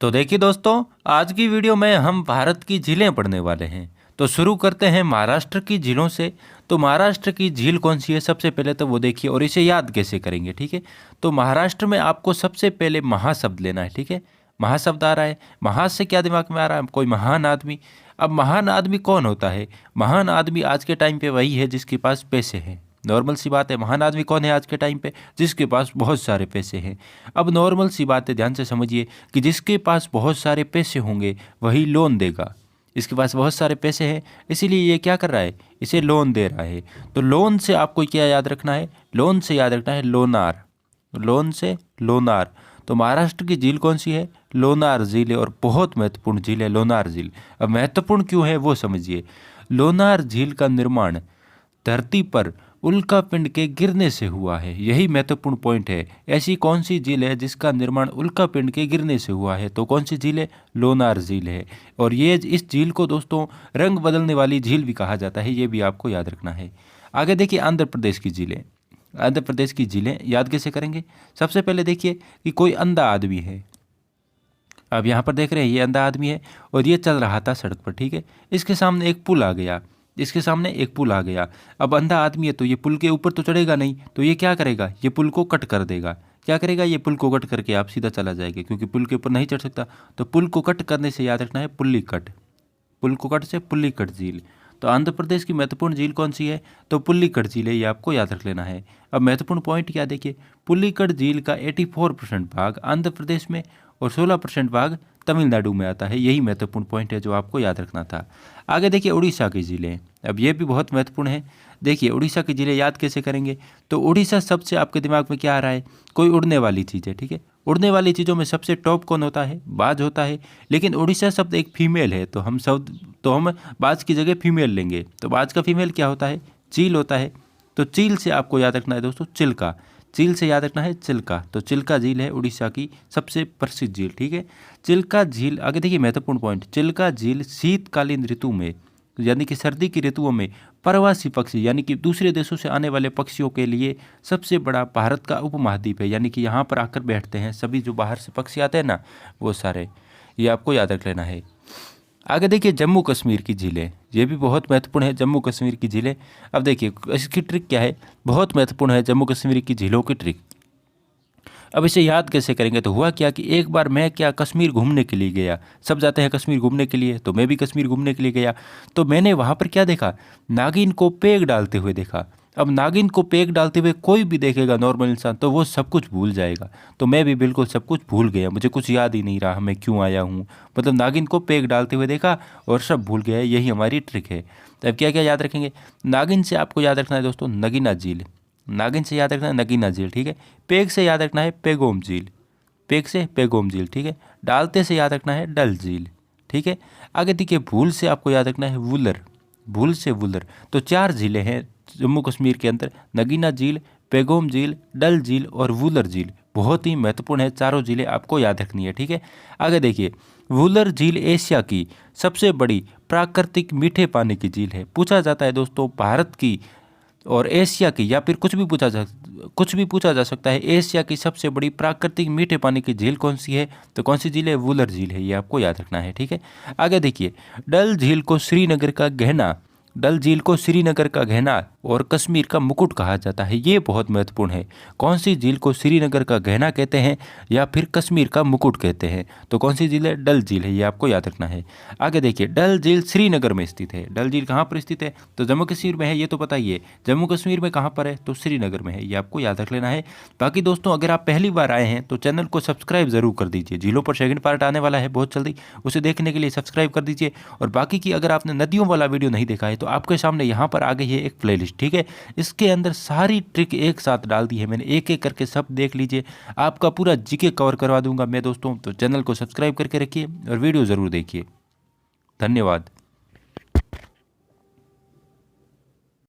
तो देखिए दोस्तों, आज की वीडियो में हम भारत की झीलें पढ़ने वाले हैं। तो शुरू करते हैं महाराष्ट्र की झीलों से। तो महाराष्ट्र की झील कौन सी है सबसे पहले तो वो देखिए और इसे याद कैसे करेंगे, ठीक है। तो महाराष्ट्र में आपको सबसे पहले महाशब्द लेना है, ठीक है। महाशब्द आ रहा है, महा से क्या दिमाग में आ रहा है, कोई महान आदमी। अब महान आदमी कौन होता है? महान आदमी आज के टाइम पे वही है जिसके पास पैसे हैं। नॉर्मल सी बात है, महान आदमी कौन है आज के टाइम पे? जिसके पास बहुत सारे पैसे हैं। अब नॉर्मल सी बात है, ध्यान से समझिए कि जिसके पास बहुत सारे पैसे होंगे वही लोन देगा। इसके पास बहुत सारे पैसे हैं, इसीलिए ये क्या कर रहा है, इसे लोन दे रहा है। तो लोन से आपको क्या याद रखना है? लोन से याद रखना है लोनार। लोन से लोनार। तो महाराष्ट्र की झील कौन सी है? लोनार झील है, और बहुत महत्वपूर्ण झील है लोनार झील। अब महत्वपूर्ण क्यों है वो समझिए। लोनार झील का निर्माण धरती पर उल्कापिंड के गिरने से हुआ है, यही महत्वपूर्ण पॉइंट है। ऐसी कौन सी झील है जिसका निर्माण उल्कापिंड के गिरने से हुआ है? तो कौन सी झील है? लोनार झील है। और ये इस झील को दोस्तों रंग बदलने वाली झील भी कहा जाता है, ये भी आपको याद रखना है। आगे देखिए आंध्र प्रदेश की झीलें। आंध्र प्रदेश की झीलें याद कैसे करेंगे? सबसे पहले देखिए कि कोई अंधा आदमी है। अब यहाँ पर देख रहे हैं ये अंधा आदमी है और ये चल रहा था सड़क पर, ठीक है। इसके सामने एक पुल आ गया, इसके सामने एक पुल आ गया। अब अंधा आदमी है तो ये पुल के ऊपर तो चढ़ेगा नहीं, तो ये क्या करेगा, ये पुल को कट कर देगा। क्या करेगा? ये पुल को कट करके आप सीधा चला जाएगा, क्योंकि पुल के ऊपर नहीं चढ़ सकता। तो पुल को कट करने से याद रखना है पुल्ली कट। पुल को कट से पुल्ली कट झील। तो आंध्र प्रदेश की महत्वपूर्ण झील कौन सी है? तो पुल्ली कट झील है, ये आपको याद रख लेना है। अब महत्वपूर्ण पॉइंट क्या देखिए, पुल्ली कट झील का 84% भाग आंध्र प्रदेश में और 16% भाग तमिलनाडु में आता है, यही महत्वपूर्ण पॉइंट है जो आपको याद रखना था। आगे देखिए उड़ीसा की झीलें। अब ये भी बहुत महत्वपूर्ण है। देखिए उड़ीसा की झीलें याद कैसे करेंगे? तो उड़ीसा शब्द से आपके दिमाग में क्या आ रहा है? कोई उड़ने वाली चीज़ है, ठीक है। उड़ने वाली चीज़ों में सबसे टॉप कौन होता है? बाज होता है। लेकिन उड़ीसा शब्द एक फीमेल है, तो हम बाज की जगह फीमेल लेंगे। तो बाज का फीमेल क्या होता है? चील होता है। तो चील से आपको याद रखना है दोस्तों चिल्का। चील से याद रखना है चिल्का। तो चिल्का झील है उड़ीसा की सबसे प्रसिद्ध झील, ठीक है। चिल्का झील। आगे देखिए महत्वपूर्ण पॉइंट, चिल्का झील शीतकालीन ऋतु में यानी कि सर्दी की ऋतुओं में प्रवासी पक्षी यानी कि दूसरे देशों से आने वाले पक्षियों के लिए सबसे बड़ा भारत का उपमहाद्वीप है। यानी कि यहाँ पर आकर बैठते हैं सभी जो बाहर से पक्षी आते हैं ना, वो सारे, ये आपको याद रख लेना है। आगे देखिए जम्मू कश्मीर की झीलें, ये भी बहुत महत्वपूर्ण है जम्मू कश्मीर की झीलें। अब देखिए इसकी ट्रिक क्या है, बहुत महत्वपूर्ण है जम्मू कश्मीर की झीलों की ट्रिक। अब इसे याद कैसे करेंगे? तो हुआ क्या कि एक बार मैं कश्मीर घूमने के लिए गया। सब जाते हैं कश्मीर घूमने के लिए, तो मैं भी कश्मीर घूमने के लिए गया। तो मैंने वहाँ पर क्या देखा? नागिन को पेग डालते हुए देखा। अब नागिन को पेग डालते हुए कोई भी देखेगा नॉर्मल इंसान तो वो सब कुछ भूल जाएगा। तो मैं भी बिल्कुल सब कुछ भूल गया, मुझे कुछ याद ही नहीं रहा मैं क्यों आया हूँ। मतलब नागिन को पेग डालते हुए देखा और सब भूल गया, यही हमारी ट्रिक है। तो अब क्या क्या याद रखेंगे? नागिन से आपको याद रखना है दोस्तों नगीना झील। नागिन से याद रखना है नगीना झील, ठीक है। पेग से याद रखना है पेगोम झील। पेग से पेगोम झील, ठीक है। डालते से याद रखना है डल झील, ठीक है। आगे देखिए भूल से आपको याद रखना है वुलर। भूल से वुलर। तो 4 झीलें हैं जम्मू कश्मीर के अंदर, नगीना झील, पेगोम झील, डल झील और वुलर झील। बहुत ही महत्वपूर्ण है, चारों झीलें आपको याद रखनी है, ठीक है। आगे देखिए वुलर झील एशिया की सबसे बड़ी प्राकृतिक मीठे पानी की झील है। पूछा जाता है दोस्तों भारत की और एशिया की, या फिर कुछ भी पूछा जा सकता है, एशिया की सबसे बड़ी प्राकृतिक मीठे पानी की झील कौन सी है? तो कौन सी झील है? वुलर झील है, ये आपको याद रखना है, ठीक है। आगे देखिए डल झील को श्रीनगर का गहना, डल झील को श्रीनगर का गहना और कश्मीर का मुकुट कहा जाता है, ये बहुत महत्वपूर्ण है। कौन सी झील को श्रीनगर का गहना कहते हैं या फिर कश्मीर का मुकुट कहते हैं? तो कौन सी झील है? डल झील है, ये आपको याद रखना है। आगे देखिए डल झील श्रीनगर में स्थित है। डल झील कहाँ पर स्थित है? तो जम्मू कश्मीर में है, ये तो पता ही है। जम्मू कश्मीर में कहाँ पर है? तो श्रीनगर में है, ये आपको याद रख लेना है। बाकी दोस्तों अगर आप पहली बार आए हैं तो चैनल को सब्सक्राइब जरूर कर दीजिए। झीलों पर सेकंड पार्ट आने वाला है बहुत जल्दी, उसे देखने के लिए सब्सक्राइब कर दीजिए। और बाकी की अगर आपने नदियों वाला वीडियो नहीं देखा है तो आपके सामने यहाँ पर आ गई है एक प्लेलिस्ट, ठीक है। इसके अंदर सारी ट्रिक एक साथ डाल दी है मैंने, एक एक करके सब देख लीजिए। आपका पूरा जीके कवर करवा दूंगा मैं दोस्तों। तो चैनल को सब्सक्राइब करके रखिए और वीडियो ज़रूर देखिए। धन्यवाद।